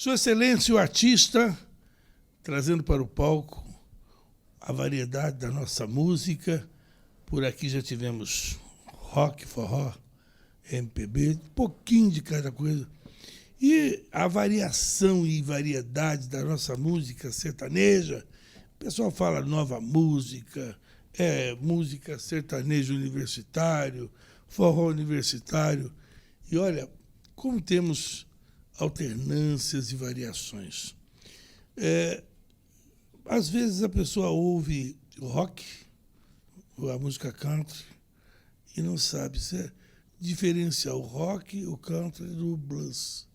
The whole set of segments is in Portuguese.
Sua Excelência, o artista, trazendo para o palco a variedade da nossa música. Por aqui já tivemos rock, forró, MPB, um pouquinho de cada coisa. E a variação e variedade da nossa música sertaneja, o pessoal fala nova música, música sertanejo universitário, forró universitário. E olha, como temos alternâncias e variações. Às vezes a pessoa ouve rock, ou a música country, e não sabe diferenciar o rock, o country do blues.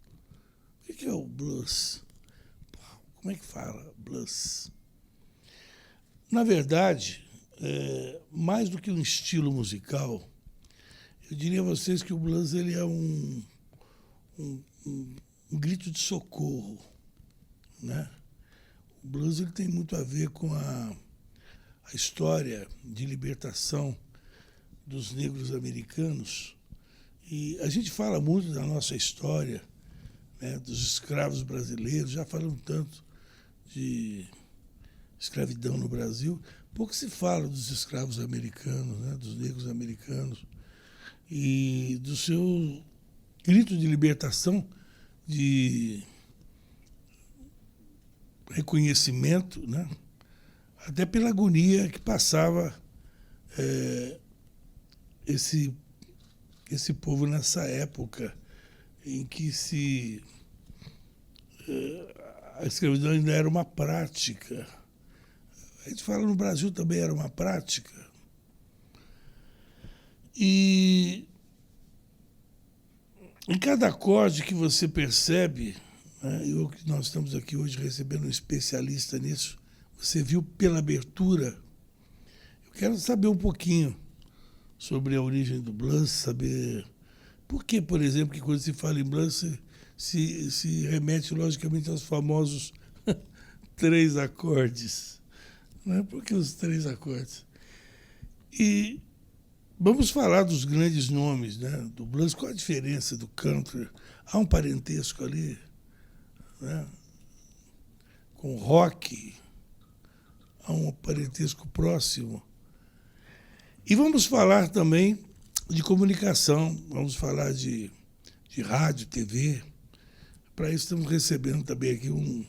O que é o blues? Como é que fala blues? Na verdade, mais do que um estilo musical, eu diria a vocês que o blues ele é um grito de socorro, né? O blues ele tem muito a ver com a história de libertação dos negros americanos. E a gente fala muito da nossa história, né, dos escravos brasileiros, já falamos tanto de escravidão no Brasil, pouco se fala dos escravos americanos, né, dos negros americanos, e do seu grito de libertação, de reconhecimento, né, até pela agonia que passava esse povo nessa época em que a escravidão ainda era uma prática. A gente fala no Brasil também era uma prática. E em cada acorde que você percebe, né, nós estamos aqui hoje recebendo um especialista nisso, você viu pela abertura. Eu quero saber um pouquinho sobre a origem do blues, saber por que, por exemplo, que quando se fala em blues se remete logicamente aos famosos 3 acordes. Né? Por que os 3 acordes? E vamos falar dos grandes nomes, né, do blues. Qual a diferença do country? Há um parentesco ali, né, com o rock, há um parentesco próximo. E vamos falar também de comunicação, vamos falar de rádio, TV. Para isso estamos recebendo também aqui um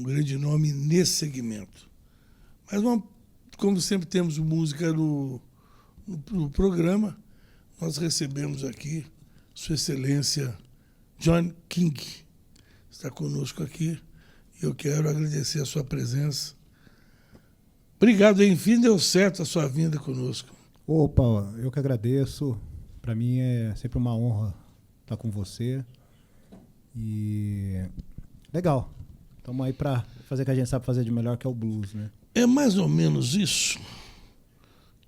grande nome nesse segmento. Mas, como sempre temos música no programa, nós recebemos aqui Sua Excelência John King. Está conosco aqui e eu quero agradecer a sua presença. Obrigado, enfim, deu certo a sua vinda conosco. Opa, eu que agradeço. Para mim é sempre uma honra estar com você. E legal. Estamos aí para fazer o que a gente sabe fazer de melhor, que é o blues, né? É mais ou menos isso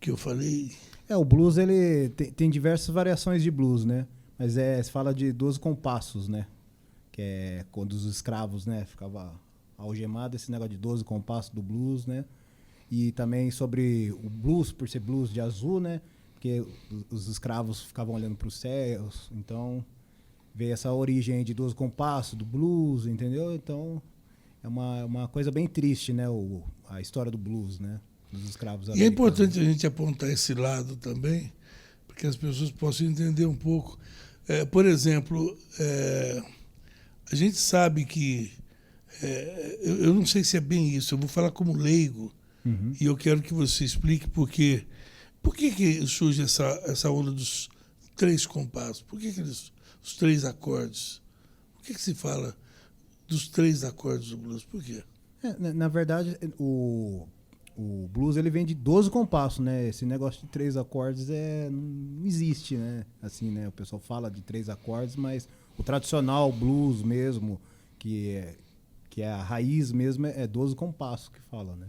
que eu falei. O blues ele tem diversas variações de blues, né? Mas se fala de 12 compassos, né? Que é quando os escravos, né, ficava algemado, esse negócio de 12 compassos do blues, né? E também sobre o blues, por ser blues de azul, né? Porque os escravos ficavam olhando para os céus. Então, veio essa origem de 12 compassos do blues, entendeu? Então, é uma coisa bem triste, né? A história do blues, né? Dos escravos americanos. E é importante a gente apontar esse lado também, para que as pessoas possam entender um pouco. Por exemplo, a gente sabe que... eu não sei se é bem isso, eu vou falar como leigo. Uhum. E eu quero que você explique por que surge essa onda dos 3 compassos. Por que os 3 acordes? Por que se fala dos 3 acordes do blues? Por quê? Na verdade, o blues ele vem de 12 compassos, né? Esse negócio de 3 acordes não existe, né? Assim, né? O pessoal fala de 3 acordes, mas o tradicional blues mesmo, que é a raiz mesmo, é 12 compassos que fala, né?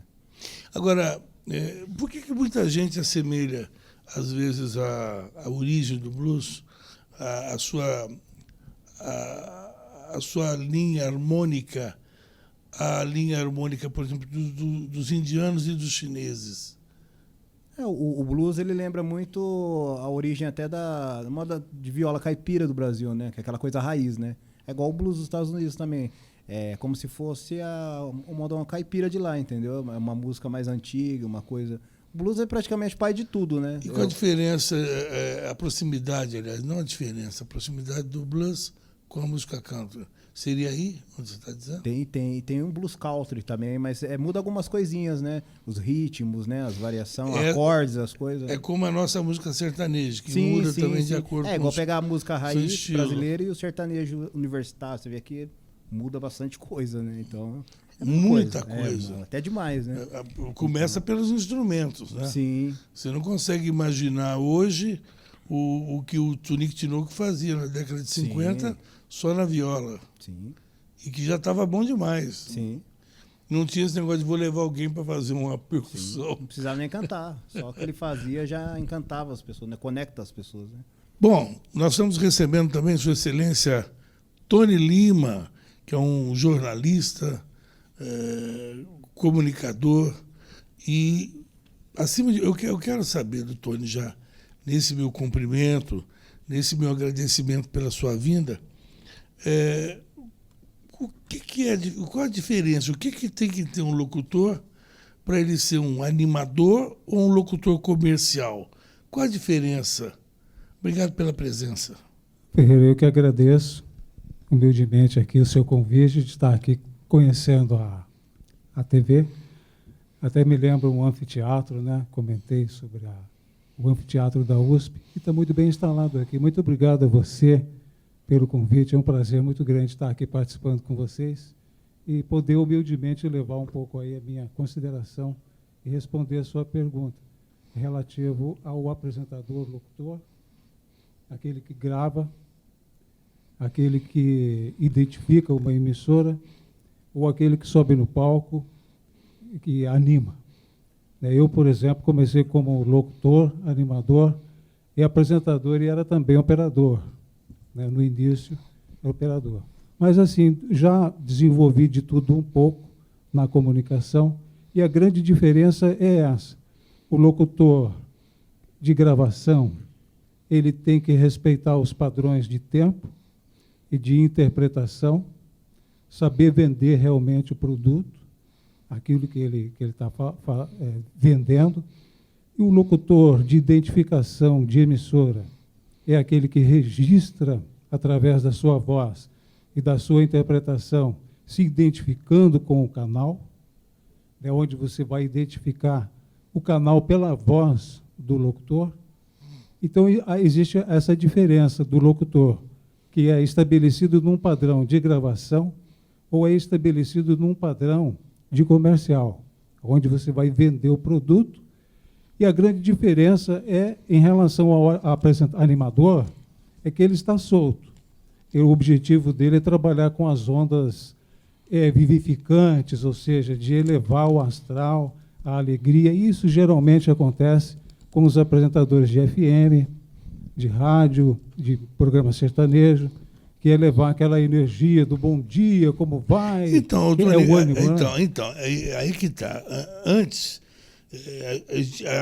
Agora, por que muita gente assemelha, às vezes, a origem do blues, a sua linha harmônica, a linha harmônica, por exemplo, dos indianos e dos chineses? O blues ele lembra muito a origem até da moda de viola caipira do Brasil, né? Que é aquela coisa raiz, né? É igual o blues dos Estados Unidos também. É como se fosse uma caipira de lá, entendeu? É uma música mais antiga, uma coisa... O blues é praticamente pai de tudo, né? E qual a diferença, a proximidade, aliás, não a diferença, a proximidade do blues com a música country? Seria aí onde você está dizendo? Tem um blues country também, mas muda algumas coisinhas, né? Os ritmos, né? As variações, acordes, as coisas. É como a nossa música sertaneja, que muda também de acordo com igual pegar a música raiz brasileira e o sertanejo universitário. Você vê que muda bastante coisa, né? Então... Muita coisa. Até demais, né? Começa pelos instrumentos, né? Sim. Você não consegue imaginar hoje o que o Tunique Tinoco fazia na década de 50 só na viola. Sim. E que já estava bom demais. Sim. Não tinha esse negócio de vou levar alguém para fazer uma percussão. Não precisava nem cantar. Só o que ele fazia já encantava as pessoas, né? Conecta as pessoas, né? Bom, nós estamos recebendo também Sua Excelência Tony Lima, que é um jornalista, comunicador, e acima de eu quero saber do Tony já, nesse meu cumprimento, nesse meu agradecimento pela sua vinda, qual a diferença? O que tem que ter um locutor para ele ser um animador ou um locutor comercial? Qual a diferença? Obrigado pela presença. Ferreira, eu que agradeço humildemente aqui o seu convite de estar aqui conhecendo a TV. Até me lembro um anfiteatro, né? Comentei sobre o anfiteatro da USP, que está muito bem instalado aqui. Muito obrigado a você pelo convite. É um prazer muito grande estar aqui participando com vocês e poder humildemente levar um pouco aí a minha consideração e responder a sua pergunta relativo ao apresentador, locutor, aquele que grava, aquele que identifica uma emissora ou aquele que sobe no palco e que anima. Eu, por exemplo, comecei como locutor, animador e apresentador e era também operador. No início, operador. Mas, assim, já desenvolvi de tudo um pouco na comunicação e a grande diferença é essa. O locutor de gravação, ele tem que respeitar os padrões de tempo e de interpretação, saber vender realmente o produto, aquilo que ele está vendendo. E o locutor de identificação de emissora é aquele que registra, através da sua voz e da sua interpretação, se identificando com o canal, onde você vai identificar o canal pela voz do locutor. Então, existe essa diferença do locutor, que é estabelecido num padrão de gravação ou é estabelecido num padrão de comercial, onde você vai vender o produto. E a grande diferença é, em relação ao animador, é que ele está solto. E o objetivo dele é trabalhar com as ondas vivificantes, ou seja, de elevar o astral, a alegria. E isso geralmente acontece com os apresentadores de FM, de rádio, de programa sertanejo, que é levar aquela energia do bom dia, como vai, então, o ânimo. Aí que está. Antes,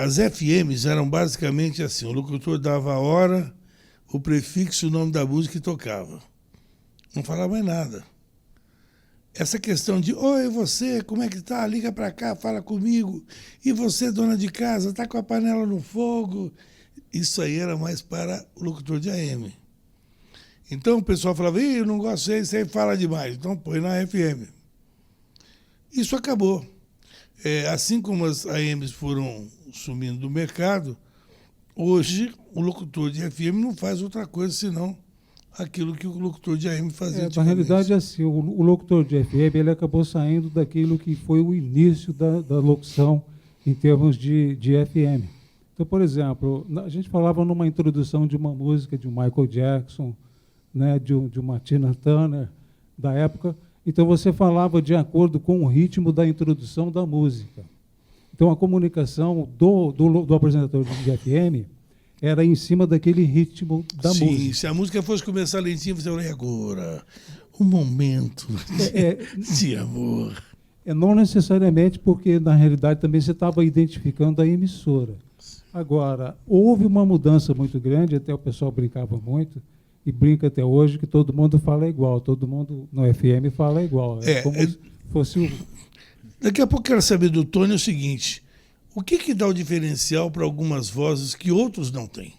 as FMs eram basicamente assim, o locutor dava a hora, o prefixo, o nome da música e tocava. Não falava mais nada. Essa questão de, oi, você, como é que tá? Liga para cá, fala comigo. E você, dona de casa, tá com a panela no fogo? Isso aí era mais para o locutor de AM. Então o pessoal falava, eu não gosto disso, aí fala demais. Então põe na FM. Isso acabou. Assim como as AMs foram sumindo do mercado, hoje o locutor de FM não faz outra coisa senão aquilo que o locutor de AM fazia. Na realidade, assim, o locutor de FM ele acabou saindo daquilo que foi o início da locução em termos de FM. Então, por exemplo, a gente falava numa introdução de uma música de um Michael Jackson, né, de uma Tina Turner da época. Então, você falava de acordo com o ritmo da introdução da música. Então, a comunicação do apresentador de FM era em cima daquele ritmo da música. Sim, se a música fosse começar lentinho, você olha agora, um momento de amor. Não necessariamente, porque, na realidade, também você estava identificando a emissora. Agora, houve uma mudança muito grande, até o pessoal brincava muito, e brinca até hoje que todo mundo fala igual, todo mundo no FM fala igual. É como se fosse o... Daqui a pouco eu quero saber do Tony o seguinte: o que dá o diferencial para algumas vozes que outros não têm?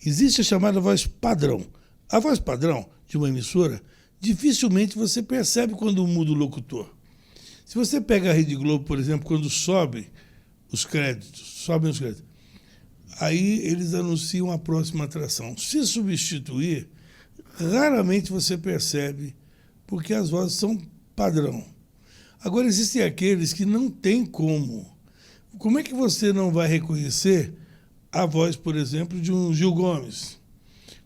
Existe a chamada voz padrão. A voz padrão de uma emissora, dificilmente você percebe quando muda o locutor. Se você pega a Rede Globo, por exemplo, quando sobem os créditos, aí eles anunciam a próxima atração. Se substituir, raramente você percebe, porque as vozes são padrão. Agora, existem aqueles que não tem como. Como é que você não vai reconhecer a voz, por exemplo, de um Gil Gomes?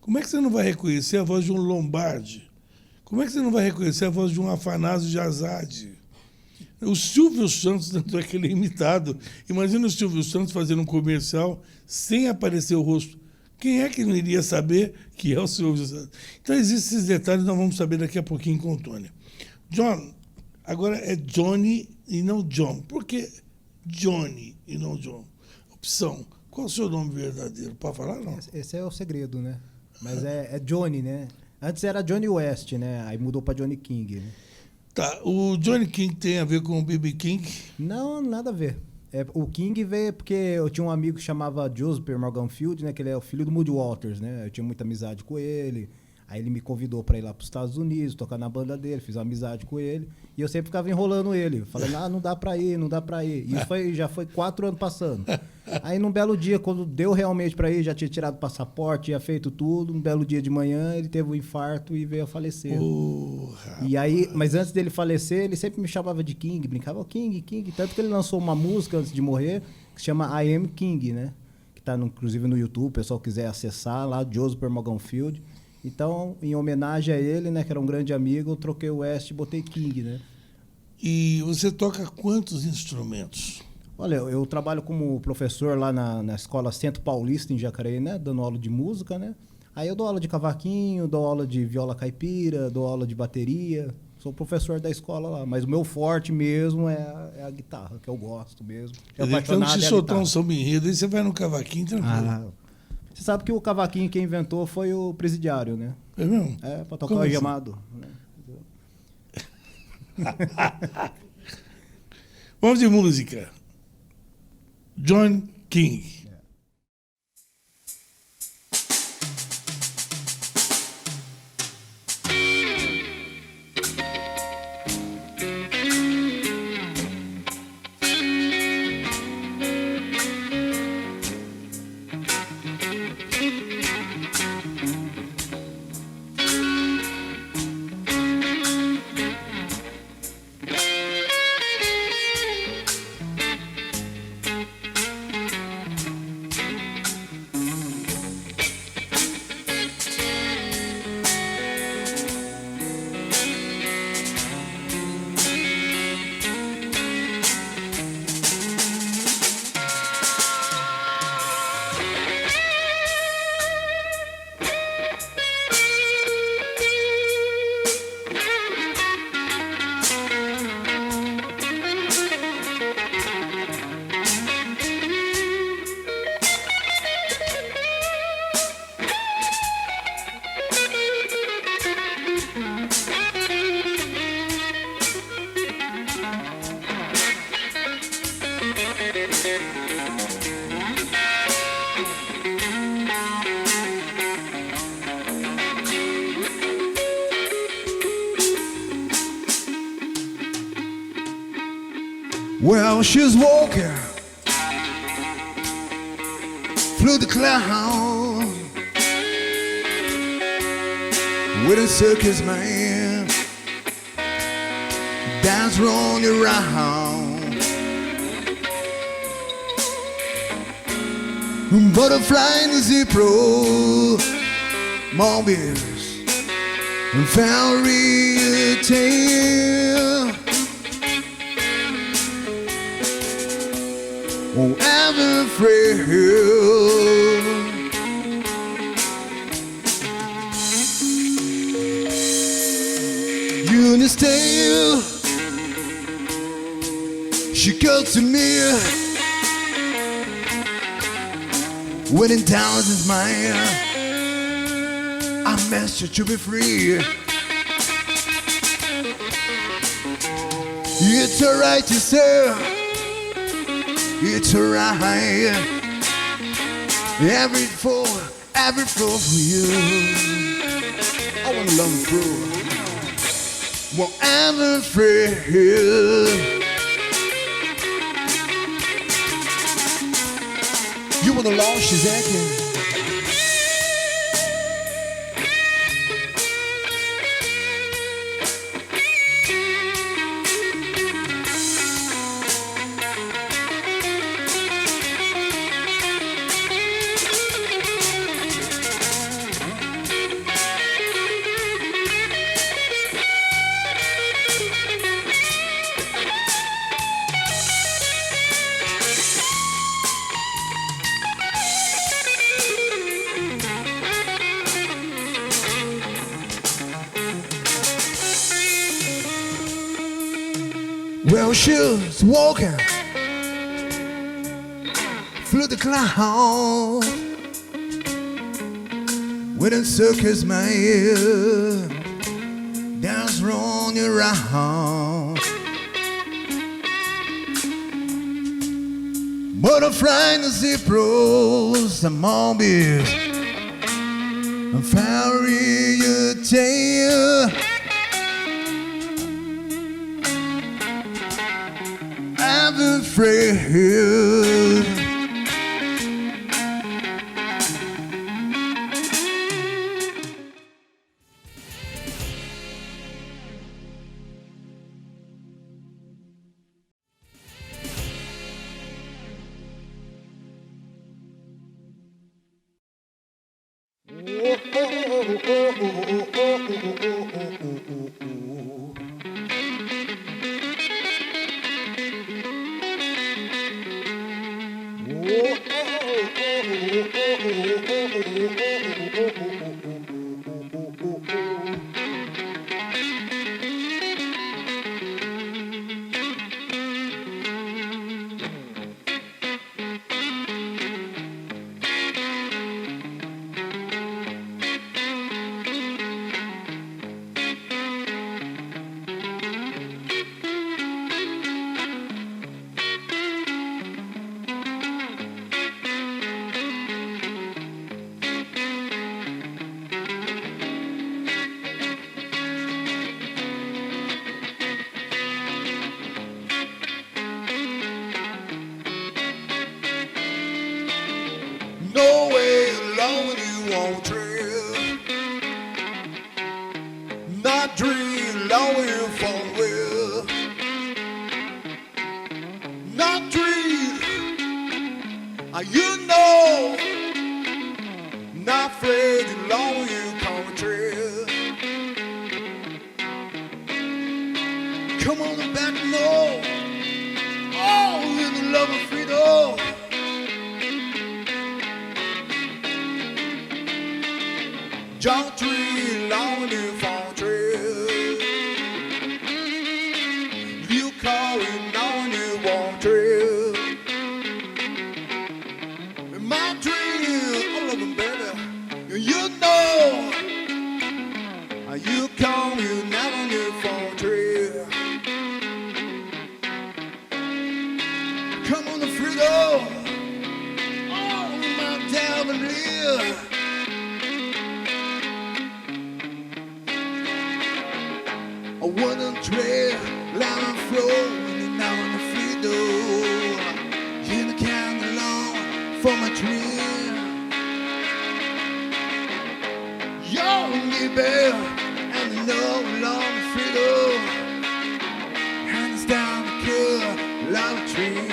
Como é que você não vai reconhecer a voz de um Lombardi? Como é que você não vai reconhecer a voz de um Afanásio de Azade? O Silvio Santos, tanto é que ele é imitado. Imagina o Silvio Santos fazendo um comercial sem aparecer o rosto. Quem é que não iria saber que é o Silvio Santos? Então, existem esses detalhes, nós vamos saber daqui a pouquinho com o Tony. John, agora é Johnny e não John. Por que Johnny e não John? Opção. Qual é o seu nome verdadeiro? Pode falar, não? Esse é o segredo, né? Mas é Johnny, né? Antes era Johnny West, né? Aí mudou para Johnny King, né? Tá, o Johnny King tem a ver com o B.B. King? Não, nada a ver. O King veio porque eu tinha um amigo que chamava Joseph Morganfield, né? Que ele é o filho do Muddy Waters, né? Eu tinha muita amizade com ele. Aí ele me convidou para ir lá para os Estados Unidos, tocar na banda dele, fiz uma amizade com ele. E eu sempre ficava enrolando ele, falando, não dá para ir, não dá para ir. E isso já foi 4 anos passando. Aí num belo dia, quando deu realmente para ir, já tinha tirado o passaporte, tinha feito tudo. Um belo dia de manhã, ele teve um infarto e veio a falecer. E aí, mas antes dele falecer, ele sempre me chamava de King, brincava, King. Tanto que ele lançou uma música antes de morrer, que se chama I Am King, né? Que tá inclusive no YouTube, o pessoal quiser acessar lá, Joseph Morganfield. Então, em homenagem a ele, né, que era um grande amigo, eu troquei o West e botei King, né? E você toca quantos instrumentos? Olha, eu trabalho como professor lá na Escola Centro Paulista, em Jacareí, né, dando aula de música, né? Aí eu dou aula de cavaquinho, dou aula de viola caipira, dou aula de bateria. Sou professor da escola lá, mas o meu forte mesmo é a guitarra, que eu gosto mesmo. Então, se soltar um samba enredo, aí você vai no cavaquinho tranquilo. Você sabe que o cavaquinho quem inventou foi o presidiário, né? É mesmo? É, para tocar o gemado. Né? Vamos de música. John King. Well, she's walking through the cloud with a circus man dance rolling around. Butterfly in the zipro, mobiles and fairy tale. Oh, ever frail. You understand? She comes to me when in thousands mile. I'm asked you to be free. It's alright to say, it's alright. Every floor for you. I wanna love you through. Well, I'm afraid. You wanna launch his acting? Well, she was walking through the cloud with a circus man dance round around. Butterfly and zebras and monkeys and fairy tale. I'm afraid. No way alone you won't trail. Not dream long you fall with. Not dream, you know. Not afraid long you come trail. Come on back, no. Oh, in the love of freedom. Jump tree, long new fall trail. You call it long new walk trail. My trail, all of them better. You know, you call you never new fall trail. Come on the freedom. Oh, my devil live. I wanna trail, line and flow, and now on the freedom. In the can along for my dream. You're me, babe, and no long freedom. Hands down the curve, love tree.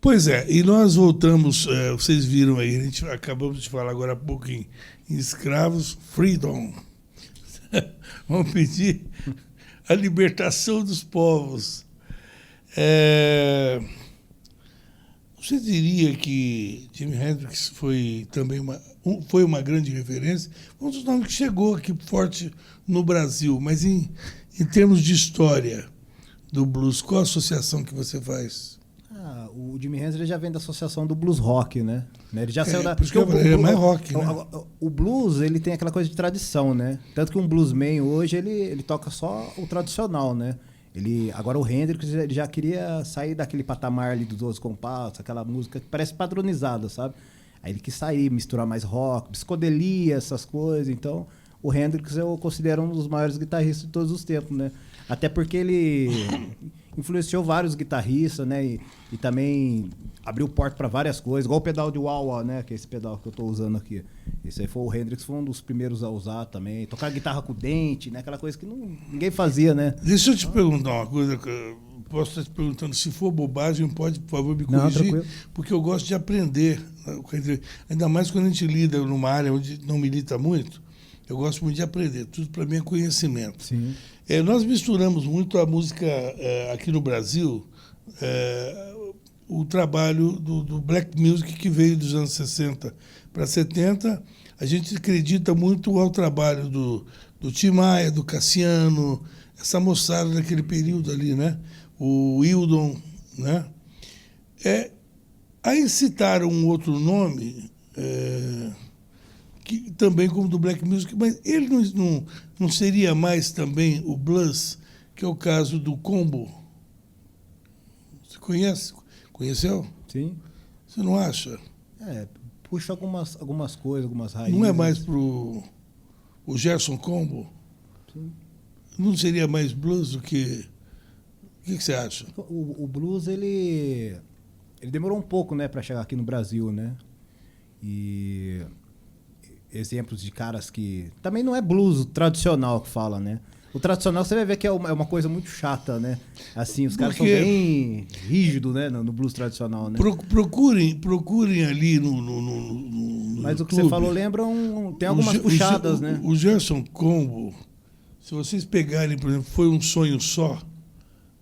Pois é, e nós voltamos, vocês viram aí, a gente acabamos de falar agora há pouco em escravos, freedom. Vamos pedir a libertação dos povos. Você diria que Jimi Hendrix foi também foi uma grande referência? Um dos nomes que chegou aqui forte no Brasil, mas em termos de história do blues, qual a associação que você faz? O Jimi Hendrix já vem da associação do blues rock, né? Ele já saiu da... Por isso que eu falei, é mais rock, né? O blues, ele tem aquela coisa de tradição, né? Tanto que um bluesman hoje, ele toca só o tradicional, né? Agora o Hendrix ele já queria sair daquele patamar ali dos 12 compassos, aquela música que parece padronizada, sabe? Aí ele quis sair, misturar mais rock, psicodelia, essas coisas. Então, o Hendrix eu considero um dos maiores guitarristas de todos os tempos, né? Até porque ele influenciou vários guitarristas, né? E também abriu porta para várias coisas, igual o pedal de wah-wah, né? Que é esse pedal que eu estou usando aqui. Esse aí foi o Hendrix, foi um dos primeiros a usar também. Tocar guitarra com dente, né? Aquela coisa que ninguém fazia, né? Deixa eu te perguntar uma coisa. Posso estar te perguntando, se for bobagem, pode, por favor, me corrigir? Não, porque eu gosto de aprender. Ainda mais quando a gente lida numa área onde não milita muito, eu gosto muito de aprender. Tudo para mim é conhecimento. Sim. Nós misturamos muito a música aqui no Brasil, o trabalho do black music que veio dos anos 60 para 70. A gente acredita muito ao trabalho do Tim Maia, do Cassiano, essa moçada daquele período ali, né? O Wildon, né? Aí citaram um outro nome, que também como do black music, mas ele não seria mais também o blues, que é o caso do Combo? Você conhece? Conheceu? Sim. Você não acha? Puxa algumas coisas, algumas raízes. Não é mais pro o Gerson Combo? Sim. Não seria mais blues do que... O que você acha? O blues, ele demorou um pouco, né, para chegar aqui no Brasil, né? E exemplos de caras que... Também não é blues tradicional que fala, né? O tradicional você vai ver que é uma coisa muito chata, né? Assim, os caras são bem rígidos, né? No blues tradicional, né? Procurem ali no Mas YouTube. o que você falou tem algumas puxadas, né? O Gerson Combo, se vocês pegarem, por exemplo, Foi um Sonho Só,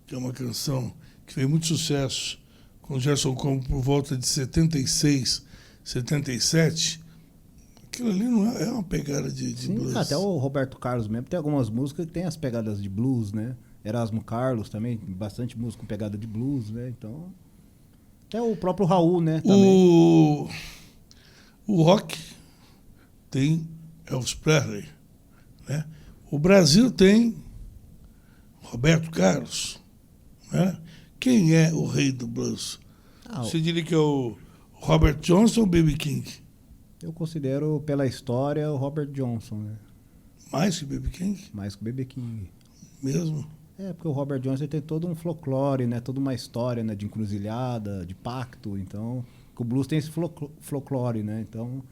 que é uma canção que fez muito sucesso com o Gerson Combo por volta de 76, 77... Aquilo ali não é uma pegada de Sim, blues. até o Roberto Carlos mesmo tem algumas músicas que tem as pegadas de blues, né? Erasmo Carlos também, bastante música com pegada de blues, né? Então, até o próprio Raul, né? Também. O rock tem Elvis Presley, né? O Brasil tem Roberto Carlos, né? Quem é o rei do blues? Você diria que é o Robert Johnson ou o B.B. King? Eu considero, pela história, o Robert Johnson, né? Mais que o B.B. King? Mais que o B.B. King. Mesmo? Porque o Robert Johnson tem todo um folclore, né? Toda uma história, né? De encruzilhada, de pacto. Então, o blues tem esse folclore, né? Então,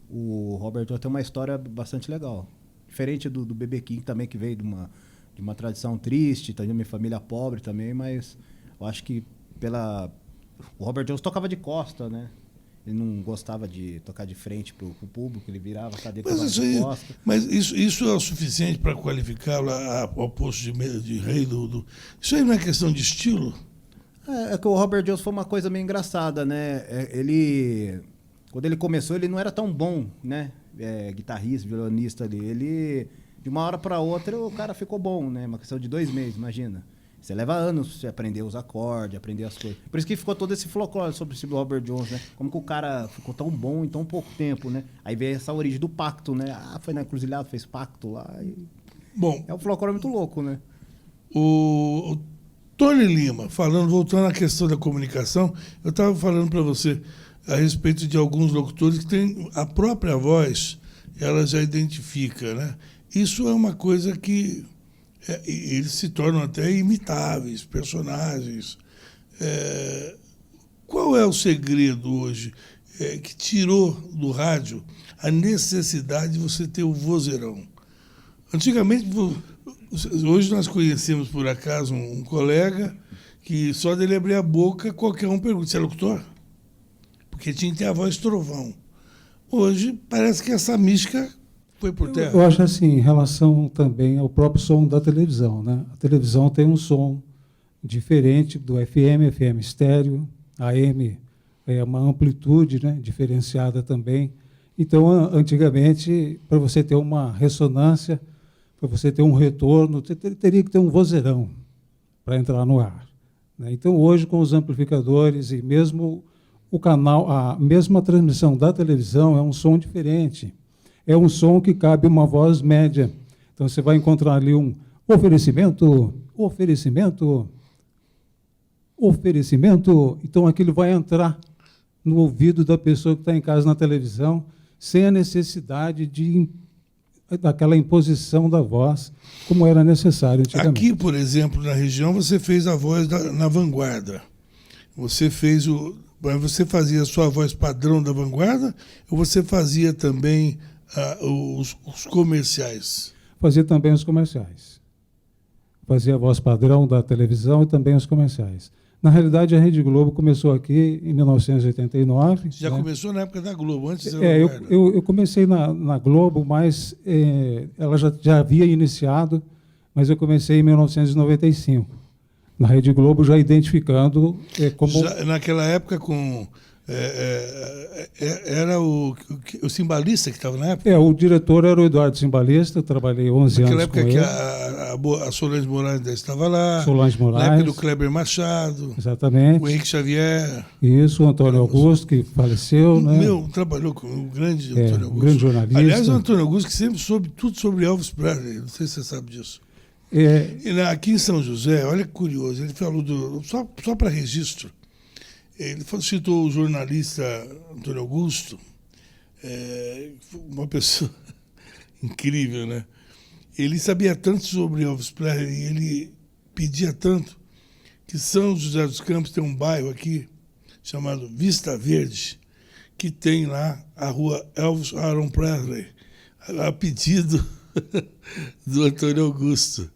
o Robert Johnson tem uma história bastante legal. Diferente do B.B. King também, que veio de uma tradição triste, tá? De uma família pobre também, mas eu acho que o Robert Johnson tocava de costa, né? Ele não gostava de tocar de frente pro público, ele virava a cadeira de costa. Mas isso é o suficiente para qualificá-lo ao posto de rei do... Isso aí não é questão de estilo? É que o Robert Johnson foi uma coisa meio engraçada, né? Quando ele começou, ele não era tão bom, né? Guitarrista, violonista ali. Ele, de uma hora para outra, o cara ficou bom, né? Uma questão de 2 meses, imagina. Você leva anos pra você aprender os acordes, aprender as coisas. Por isso que ficou todo esse folclore sobre o Robert Johnson, né? Como que o cara ficou tão bom em tão pouco tempo, né? Aí veio essa origem do pacto, né? Foi na encruzilhada, fez pacto lá. Bom, é um folclore muito louco, né? O Tony Lima, voltando à questão da comunicação, eu estava falando para você a respeito de alguns locutores que têm a própria voz, ela já identifica, né? Isso é uma coisa que... eles se tornam até imitáveis, personagens. Qual é o segredo hoje que tirou do rádio a necessidade de você ter o vozeirão? Antigamente, hoje nós conhecemos por acaso um colega que só dele abrir a boca, qualquer um pergunta, você é locutor? Porque tinha que ter a voz trovão. Hoje, parece que essa mística foi por terra. Eu acho assim, em relação também ao próprio som da televisão, né? A televisão tem um som diferente do FM estéreo, AM é uma amplitude, né, diferenciada também. Então, antigamente, para você ter uma ressonância, para você ter um retorno, você teria que ter um vozeirão para entrar no ar, né? Então, hoje, com os amplificadores e mesmo o canal, a mesma transmissão da televisão é um som diferente. É um som que cabe uma voz média. Então, você vai encontrar ali um oferecimento. Então, aquilo vai entrar no ouvido da pessoa que está em casa na televisão, sem a necessidade daquela imposição da voz, como era necessário antigamente. Aqui, por exemplo, na região, você fez a voz na Vanguarda. Você fazia a sua voz padrão da Vanguarda ou você fazia também os comerciais? Fazia também os comerciais. Fazia a voz padrão da televisão e também os comerciais. Na realidade, a Rede Globo começou aqui em 1989. Já, né? Começou na época da Globo, antes da Vanguarda. Eu comecei na Globo, mas ela já havia iniciado, mas eu comecei em 1995. Na Rede Globo, já identificando como... Já, naquela época, era o Cimbalista que estava na época? O diretor era o Eduardo Cimbalista, eu trabalhei 11 anos com ele. Naquela época que a Solange Moraes ainda estava lá. Solange Moraes. Na época do Kleber Machado. Exatamente. O Henrique Xavier. Isso, o Antônio Augusto, que faleceu. Trabalhou com o grande Antônio Augusto. Grande jornalista. Aliás, o Antônio Augusto que sempre soube tudo sobre Elvis Presley, não sei se você sabe disso. Aqui em São José, olha que curioso, ele falou só para registro, ele citou o jornalista Antônio Augusto, uma pessoa incrível, né? Ele sabia tanto sobre Elvis Presley, e ele pedia tanto, que São José dos Campos tem um bairro aqui, chamado Vista Verde, que tem lá a rua Elvis Aaron Presley, a pedido do Antônio Augusto.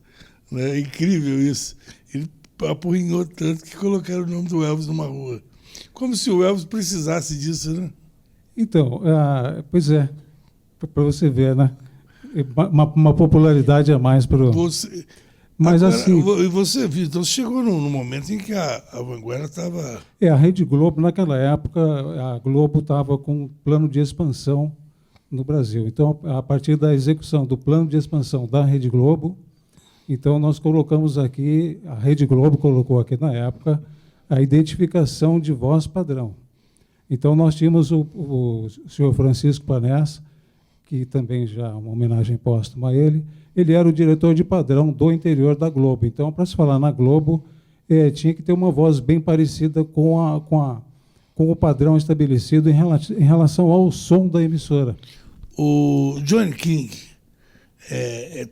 É incrível isso. Ele apurrinhou tanto que colocaram o nome do Elvis numa rua. Como se o Elvis precisasse disso, né? Então, pois é. Para você ver, né? Uma popularidade a mais para o... Mas agora, assim... Você viu, então chegou num momento em que a Vanguarda estava... A Rede Globo, naquela época, a Globo estava com um plano de expansão no Brasil. Então, a partir da execução do plano de expansão da Rede Globo, então nós colocamos aqui, a Rede Globo colocou aqui na época, a identificação de voz padrão. Então nós tínhamos o senhor Francisco Panés, que também já uma homenagem póstuma a ele era o diretor de padrão do interior da Globo. Então, para se falar na Globo, tinha que ter uma voz bem parecida com o padrão estabelecido em relação ao som da emissora. O Johnny King,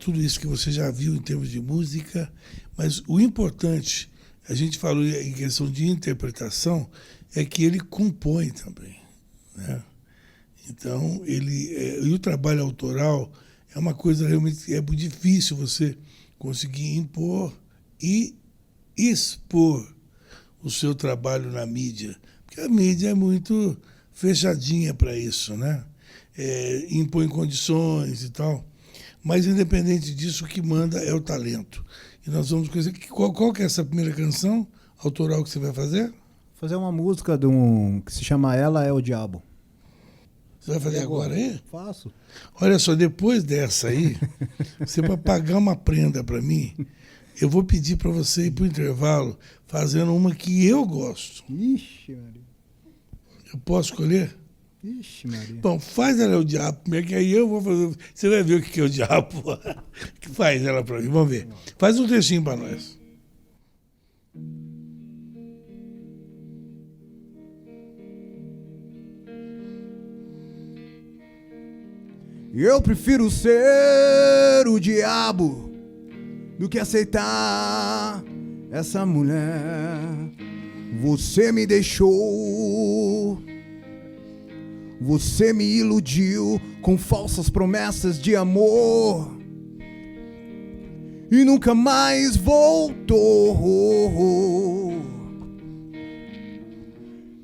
tudo isso que você já viu em termos de música, mas o importante, a gente falou em questão de interpretação, é que ele compõe também, né? Então, e o trabalho autoral é uma coisa realmente muito difícil você conseguir impor e expor o seu trabalho na mídia, porque a mídia é muito fechadinha para isso, né? Impõe condições e tal. Mas, independente disso, o que manda é o talento. E nós vamos conhecer... Qual que é essa primeira canção autoral que você vai fazer? Fazer uma música que se chama Ela é o Diabo. Você vai fazer agora aí? Faço. Olha só, depois dessa aí, você vai pagar uma prenda para mim, eu vou pedir para você ir para o intervalo fazendo uma que eu gosto. Ixi, Maria. Eu posso escolher? Ixi, Maria. Bom, faz Ela é o Diabo primeiro, que aí eu vou fazer... Você vai ver o que é o diabo. Que faz ela para mim, vamos ver. Faz um trechinho para nós. Eu prefiro ser o diabo do que aceitar essa mulher. Você me deixou, você me iludiu com falsas promessas de amor e nunca mais voltou.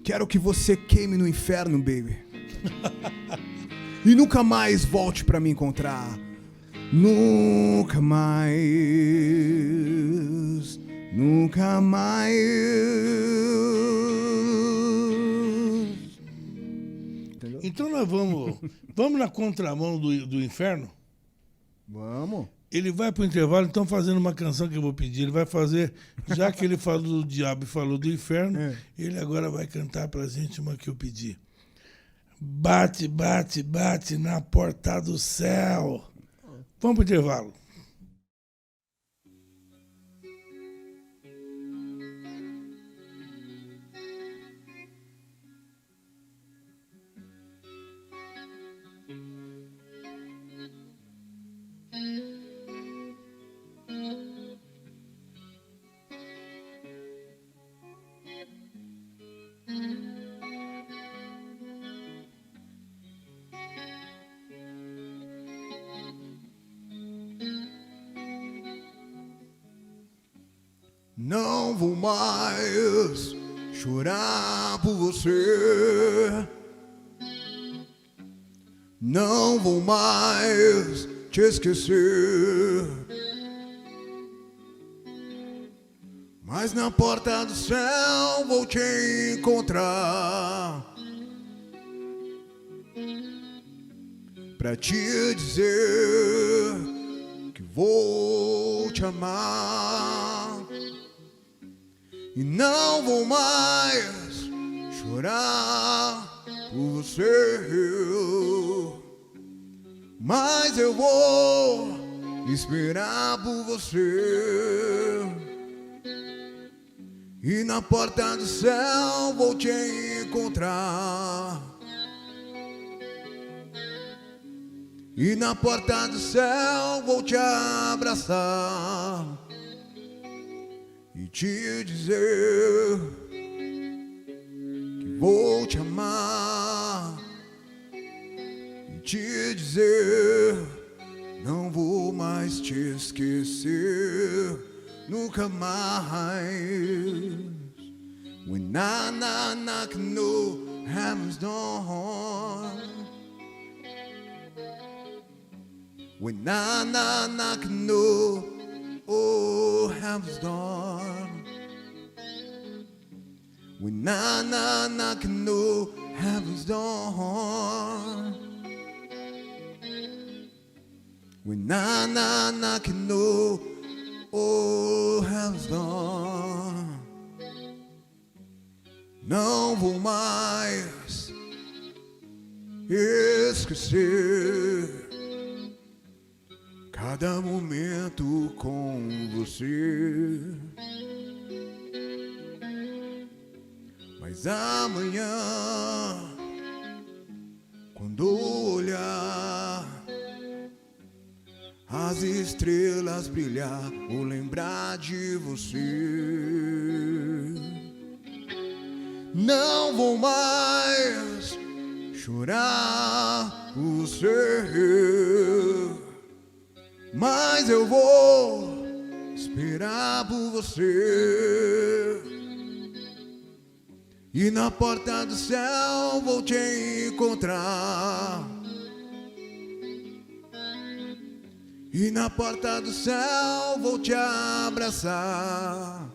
Quero que você queime no inferno, baby. E nunca mais volte pra me encontrar. Nunca mais. Nunca mais. Entendeu? Então nós vamos na contramão do inferno? Vamos. Ele vai pro intervalo, então fazendo uma canção que eu vou pedir. Ele vai fazer, já que ele falou do diabo e falou do inferno, ele agora vai cantar pra gente uma que eu pedi. Bate, bate, bate na porta do céu. Vamos pro intervalo. Não vou mais chorar por você. Não vou mais te esquecer. Mas na porta do céu vou te encontrar pra te dizer que vou te amar. E não vou mais chorar por você, mas eu vou esperar por você. E na porta do céu vou te encontrar. E na porta do céu vou te abraçar e te dizer que vou te amar. E te dizer não vou mais te esquecer nunca mais. When I knock no heaven's door. When I knock no heaven's door. When I knock no heaven's door. When I knock no heaven's door. Não vou mais esquecer cada momento com você. Mas amanhã, quando olhar as estrelas brilhar, vou lembrar de você. Não vou mais chorar por você, mas eu vou esperar por você. E na porta do céu vou te encontrar. E na porta do céu vou te abraçar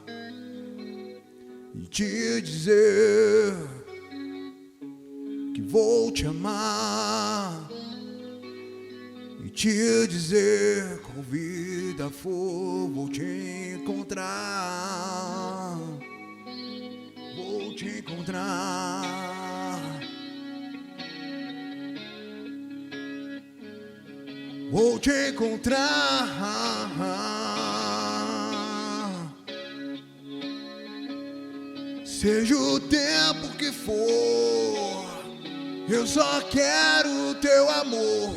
e te dizer que vou te amar. E te dizer qual vida for, vou te encontrar. Vou te encontrar. Vou te encontrar. Seja o tempo que for, eu só quero teu amor.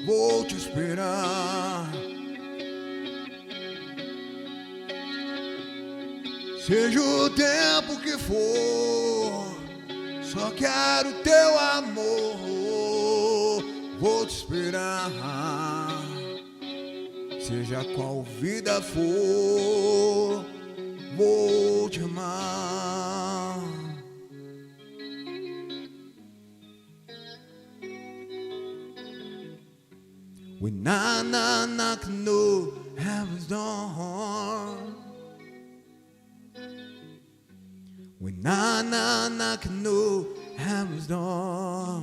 Vou te esperar. Seja o tempo que for, só quero teu amor. Vou te esperar. Seja qual vida for, vou te amar. When I knock no heaven's door. When I knock no heaven's door.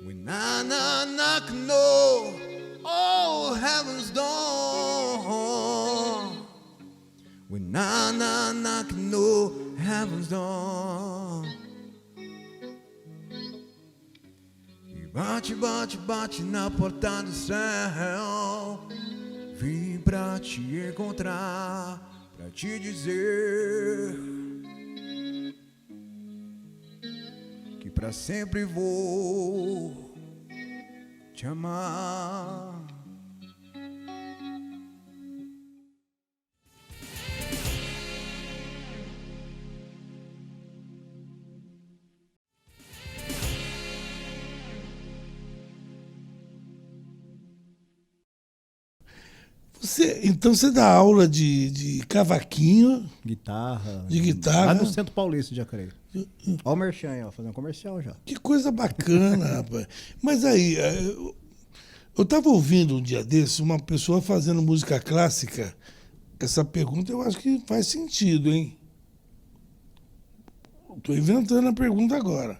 When I knock no oh heaven's door. When I knock no heaven's door. E bate na porta do céu. Vim pra te encontrar, pra te dizer que pra sempre vou te amar. Então você dá aula de cavaquinho, Guitarra. de guitarra. Lá no Centro Paulista de Jacareí. Ó o merchan aí, ó, fazendo comercial já. Que coisa bacana, rapaz. Mas aí, eu estava ouvindo um dia desses uma pessoa fazendo música clássica. Essa pergunta eu acho que faz sentido, hein? Estou inventando a pergunta agora.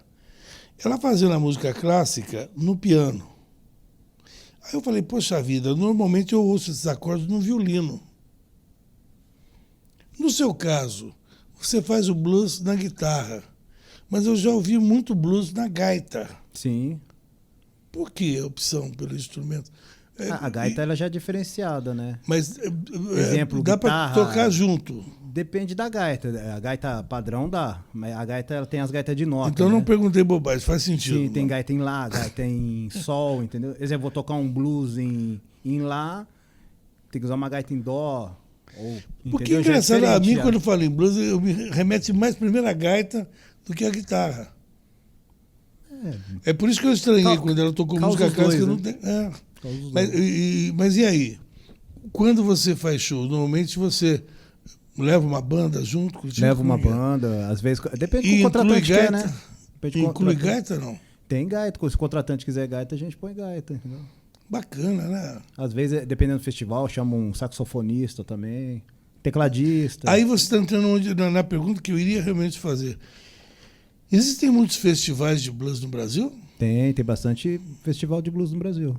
Ela fazendo a música clássica no piano. Aí eu falei, poxa vida, normalmente eu ouço esses acordes no violino. No seu caso, você faz o blues na guitarra, mas eu já ouvi muito blues na gaita. Sim. Por que a opção pelo instrumento? A gaita ela já é diferenciada, né? Mas Exemplo, dá guitarra, para tocar junto. Depende da gaita. A gaita padrão dá, mas a gaita ela tem as gaitas de nota. Então eu né? não perguntei bobagem, faz sentido. Sim, tem gaita em lá, gaita em sol, entendeu? Exemplo, vou tocar um blues em lá, tem que usar uma gaita em dó. Porque entendeu? Já é engraçado, a diferente mim já. quando eu falo em blues, eu me remete mais primeiro a gaita do que a guitarra. É por isso que eu estranhei quando ela tocou causa música os dois, clássica. Eu não né? tenho, Causa os mas e aí? Quando você faz show, normalmente você leva uma banda junto? Leva uma banda, às vezes. Depende do E que o contratante inclui quer, gaita? né? Depende do Inclui contratante. gaita, não? Tem gaita. Se o contratante quiser gaita, a gente põe gaita, entendeu? Bacana, né? Às vezes, dependendo do festival, chama um saxofonista também, tecladista. Aí você está entrando na pergunta que eu iria realmente fazer. Existem muitos festivais de blues no Brasil? Tem bastante festival de blues no Brasil.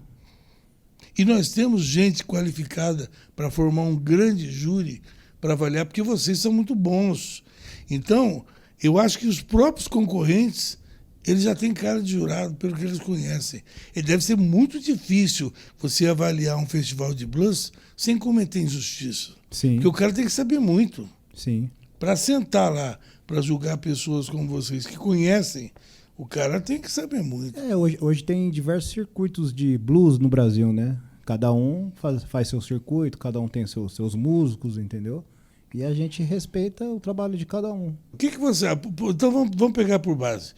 E nós temos gente qualificada para formar um grande júri para avaliar, porque vocês são muito bons. Então, eu acho que os próprios concorrentes, eles já têm cara de jurado, pelo que eles conhecem. E deve ser muito difícil você avaliar um festival de blues sem cometer injustiça. Sim. Porque o cara tem que saber muito. Sim. Para sentar lá, para julgar pessoas como vocês que conhecem, o cara tem que saber muito. Hoje tem diversos circuitos de blues no Brasil, né? Cada um faz seu circuito, cada um tem seus músicos, entendeu? E a gente respeita o trabalho de cada um. O que você... Então vamos pegar por base.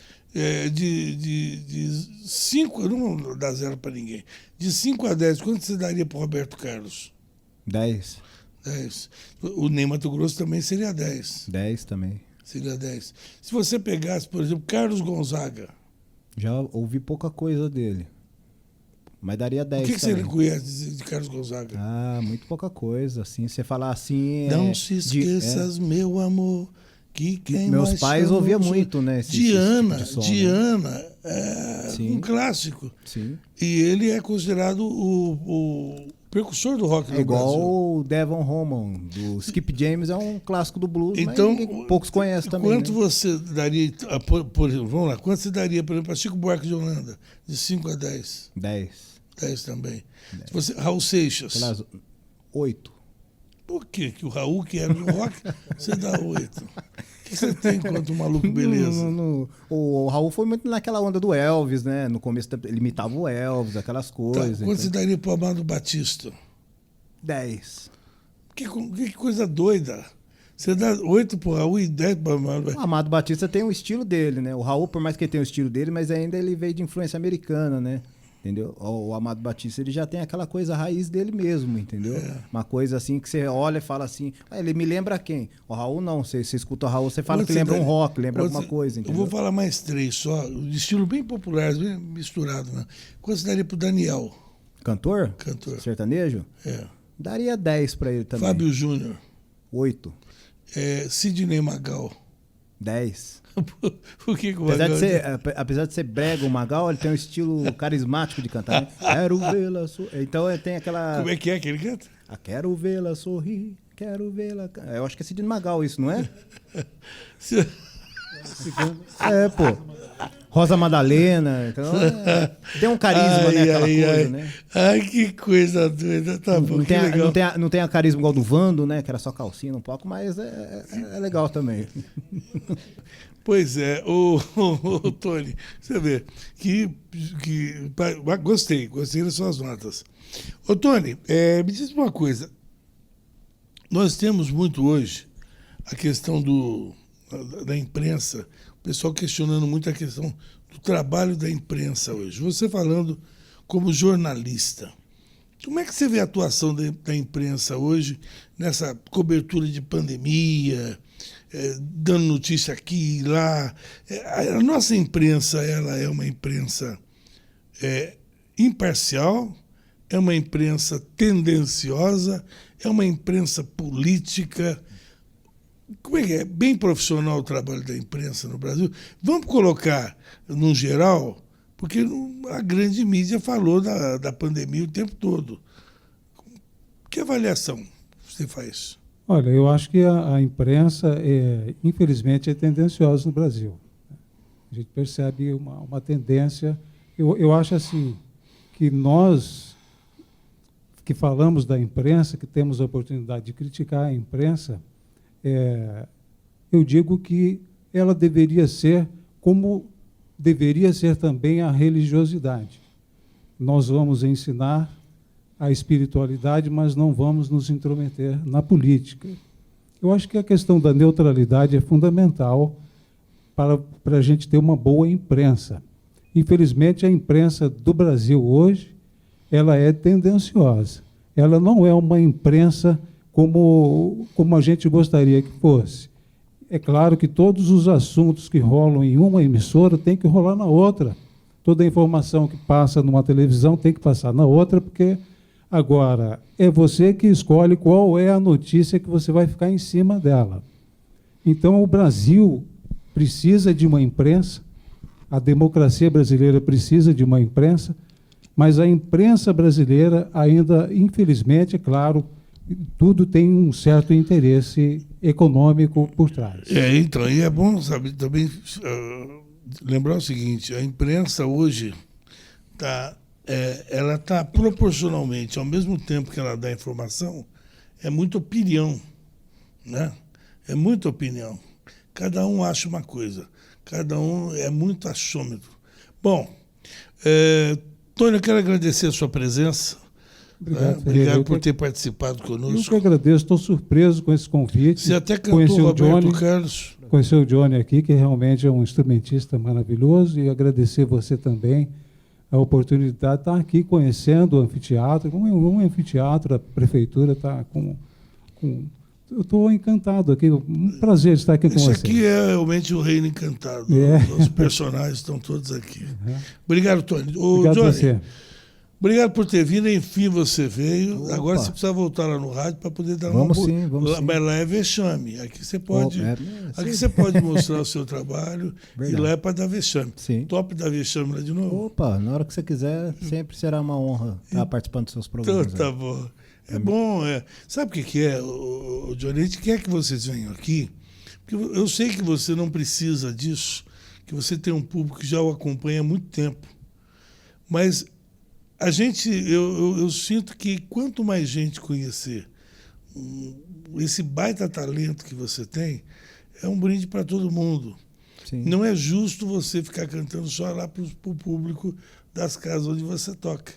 De 5, eu não vou dar zero para ninguém. De 5 a 10, quanto você daria para o Roberto Carlos? 10. 10. O Ney Mato Grosso também seria 10. 10 também. Seria 10. Se você pegasse, por exemplo, Carlos Gonzaga, Já ouvi pouca coisa dele. Mas daria 10 o que você também. conhece de Carlos Gonzaga? Ah, muito pouca coisa. Assim, você falar assim... Não se esqueças, meu amor, que quem Meus mais pais chamou ouviam sou- muito, né? esse Diana, tipo de som, né? Diana, é Sim. um clássico. Sim. E ele é considerado o precursor do rock É no igual Brasil. o Devon Roman, do Skip James, é um clássico do blues, Então, mas poucos conhecem também. quanto né? você daria, por exemplo, vamos lá, quanto você daria, por exemplo, para Chico Buarque de Holanda? De 5 a 10. 10. 10 também. Se você, Raul Seixas. Sei lá, 8. Por quê? Que o Raul, que era do rock, você dá 8. O que você tem contra o maluco beleza? O Raul foi muito naquela onda do Elvis, né? No começo ele imitava o Elvis, aquelas Tá, coisas. quanto você então. daria para o Amado Batista? 10. Que coisa doida. Você dá 8 para o Raul e 10 para o Amado O Batista. Amado Batista tem o estilo dele, né? O Raul, por mais que ele tenha o estilo dele, mas ainda ele veio de influência americana, né? entendeu? O Amado Batista, ele já tem aquela coisa raiz dele mesmo, entendeu? Uma coisa assim que você olha e fala assim, ele me lembra quem? O Raul não, você escuta o Raul, você fala que lembra um rock, lembra alguma coisa, entendeu? Eu vou falar mais 3 só, de estilo bem popular, bem misturado, né? Quanto você daria pro Daniel? Cantor? Cantor. Sertanejo? É. Daria 10 pra ele também. Fábio Júnior. 8. Sidney Magal. 10. Por que o Magal... Apesar de ser brega, o Magal, ele tem um estilo carismático de cantar, né? Quero vê-la sorrir. Então ele tem aquela... Como é que ele canta? Quero vê-la sorrir, quero vê-la... Eu acho que é Sidney Magal isso, não é? Pô. Rosa Madalena, então tem um carisma, né? Aquela coisa, né? Ai, que coisa doida, tá bom, que legal. Não tem a carisma igual do Vando, né? Que era só calcinha um pouco, mas é legal também. Pois é, o Tony, você vê, gostei das suas notas. Ô Tony, me diz uma coisa, nós temos muito hoje a questão da imprensa, o pessoal questionando muito a questão do trabalho da imprensa hoje. Você falando como jornalista, como é que você vê a atuação da imprensa hoje nessa cobertura de pandemia, dando notícia aqui e lá? A nossa imprensa, ela é uma imprensa imparcial, é uma imprensa tendenciosa, é uma imprensa política. Como é que é? Bem profissional o trabalho da imprensa no Brasil. Vamos colocar, num geral, porque a grande mídia falou da pandemia o tempo todo. Que avaliação você faz? Olha, eu acho que a imprensa, infelizmente, é tendenciosa no Brasil. A gente percebe uma tendência. Eu acho assim, que nós que falamos da imprensa, que temos a oportunidade de criticar a imprensa, eu digo que ela deveria ser como deveria ser também a religiosidade. Nós vamos ensinar a espiritualidade, mas não vamos nos intrometer na política. Eu acho que a questão da neutralidade é fundamental para a gente ter uma boa imprensa. Infelizmente, a imprensa do Brasil hoje, ela é tendenciosa. Ela não é uma imprensa como a gente gostaria que fosse. É claro que todos os assuntos que rolam em uma emissora têm que rolar na outra. Toda a informação que passa numa televisão tem que passar na outra, porque agora é você que escolhe qual é a notícia que você vai ficar em cima dela. Então, o Brasil precisa de uma imprensa, a democracia brasileira precisa de uma imprensa, mas a imprensa brasileira ainda, infelizmente, é claro, tudo tem um certo interesse econômico por trás. Então, e é bom saber também lembrar o seguinte, a imprensa hoje ela está proporcionalmente, ao mesmo tempo que ela dá informação, é muita opinião, né? É muita opinião. Cada um acha uma coisa, cada um é muito achômetro. Bom, Tony, eu quero agradecer a sua presença. Obrigado por ter participado conosco. Eu que agradeço, estou surpreso com esse convite. Você até cantou Roberto Carlos. Conheceu o Johnny aqui, que realmente é um instrumentista maravilhoso, e agradecer você também a oportunidade de estar aqui conhecendo o anfiteatro. Um anfiteatro, a prefeitura está com... Eu estou encantado aqui, um prazer estar aqui com você. Esse aqui é realmente o Reino Encantado. Os personagens estão todos aqui. Obrigado, Tony. Obrigado, Johnny, você. Obrigado por ter vindo, enfim você veio. Opa. Agora você precisa voltar lá no rádio para poder dar vamos sim. Mas lá é vexame. Aqui você pode, você pode mostrar o seu trabalho. Verdade. E lá é para dar vexame. Sim. Top da vexame lá de novo. Opa, na hora que você quiser, sempre será uma honra estar participando dos seus programas. Então tá bom. É bom. Sabe o que é, o Johnny? A gente quer que vocês venham aqui, porque eu sei que você não precisa disso, que você tem um público que já o acompanha há muito tempo. Mas eu sinto que quanto mais gente conhecer esse baita talento que você tem, é um brinde para todo mundo. Sim. Não é justo você ficar cantando só lá para o público das casas onde você toca.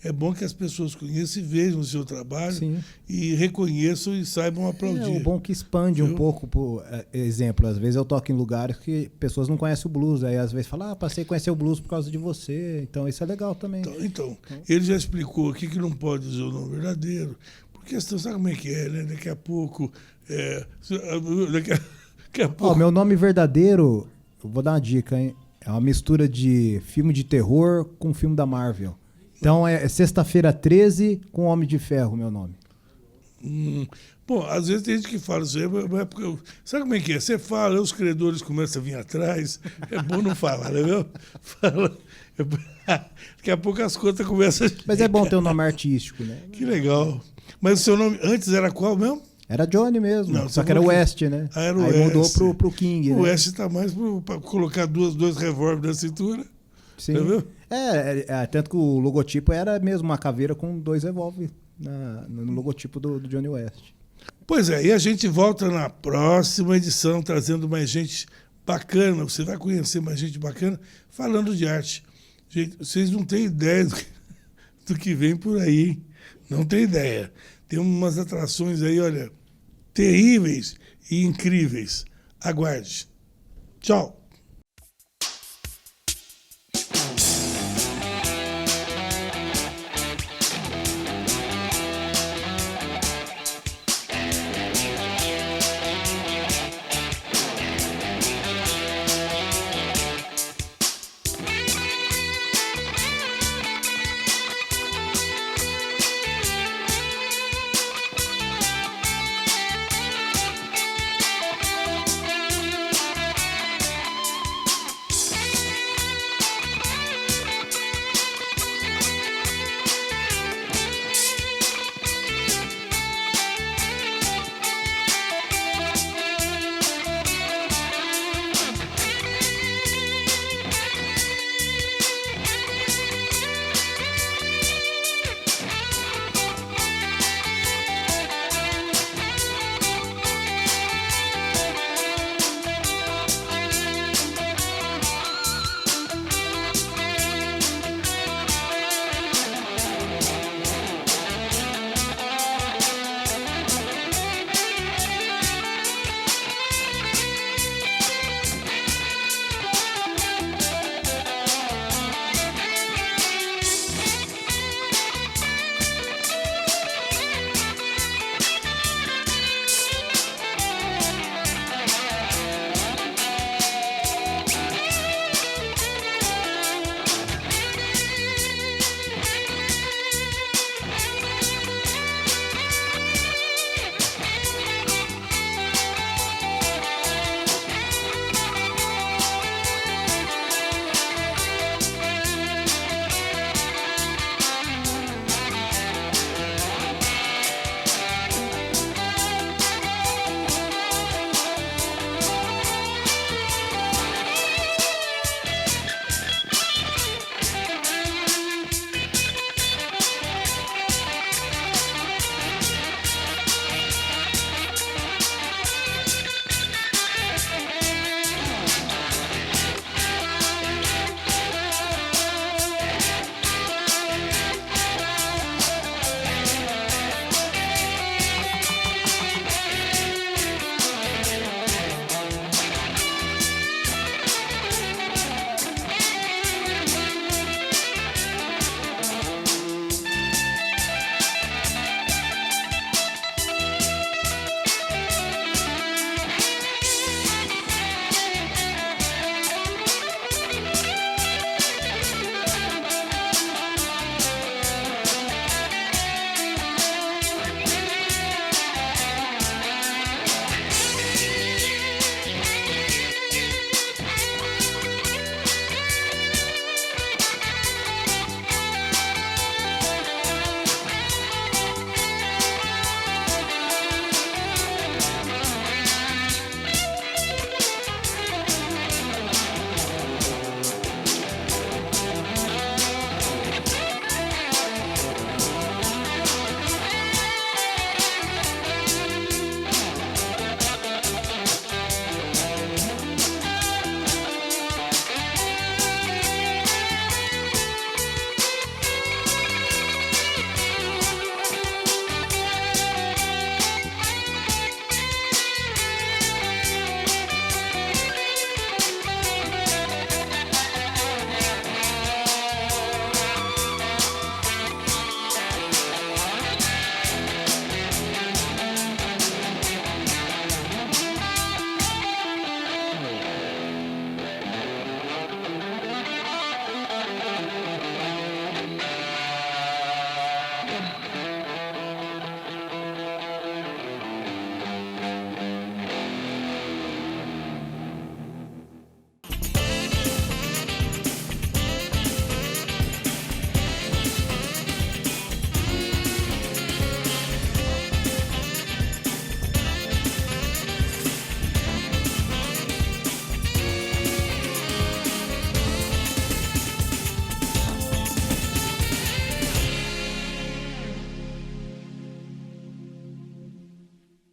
É bom que as pessoas conheçam e vejam o seu trabalho Sim. e reconheçam e saibam aplaudir. É o bom que expande um Viu? pouco, por exemplo, às vezes eu toco em lugares que pessoas não conhecem o blues, aí às vezes fala, passei a conhecer o blues por causa de você, então isso é legal também. Então, ele já explicou aqui que não pode dizer o nome verdadeiro, porque você sabe como é que é, né? Daqui a pouco... daqui a pouco... Meu nome verdadeiro, eu vou dar uma dica, hein? É uma mistura de filme de terror com filme da Marvel. Então é Sexta-feira 13 com Homem de Ferro, meu nome. Bom, às vezes tem gente que fala isso aí, mas porque, sabe como é que é? Você fala, os credores começam a vir atrás, é bom não falar, né, meu? Fala, daqui a pouco as contas começam a... Mas é bom ter um nome artístico, né? Que legal. Mas o seu nome antes era qual mesmo? Era Johnny mesmo, Não, só você que era o falou que- West, né? Ah, era o Aí mudou West. pro King, O né? West está mais para colocar dois revólveres na cintura. Sim. Tá vendo? Tanto que o logotipo era mesmo uma caveira com 2 revólveres no logotipo do Johnny West. Pois é, e a gente volta na próxima edição trazendo mais gente bacana. Você vai conhecer mais gente bacana falando de arte. Gente, vocês não têm ideia do que vem por aí, hein? Não tem ideia. Tem umas atrações aí, olha, terríveis e incríveis. Aguarde. Tchau.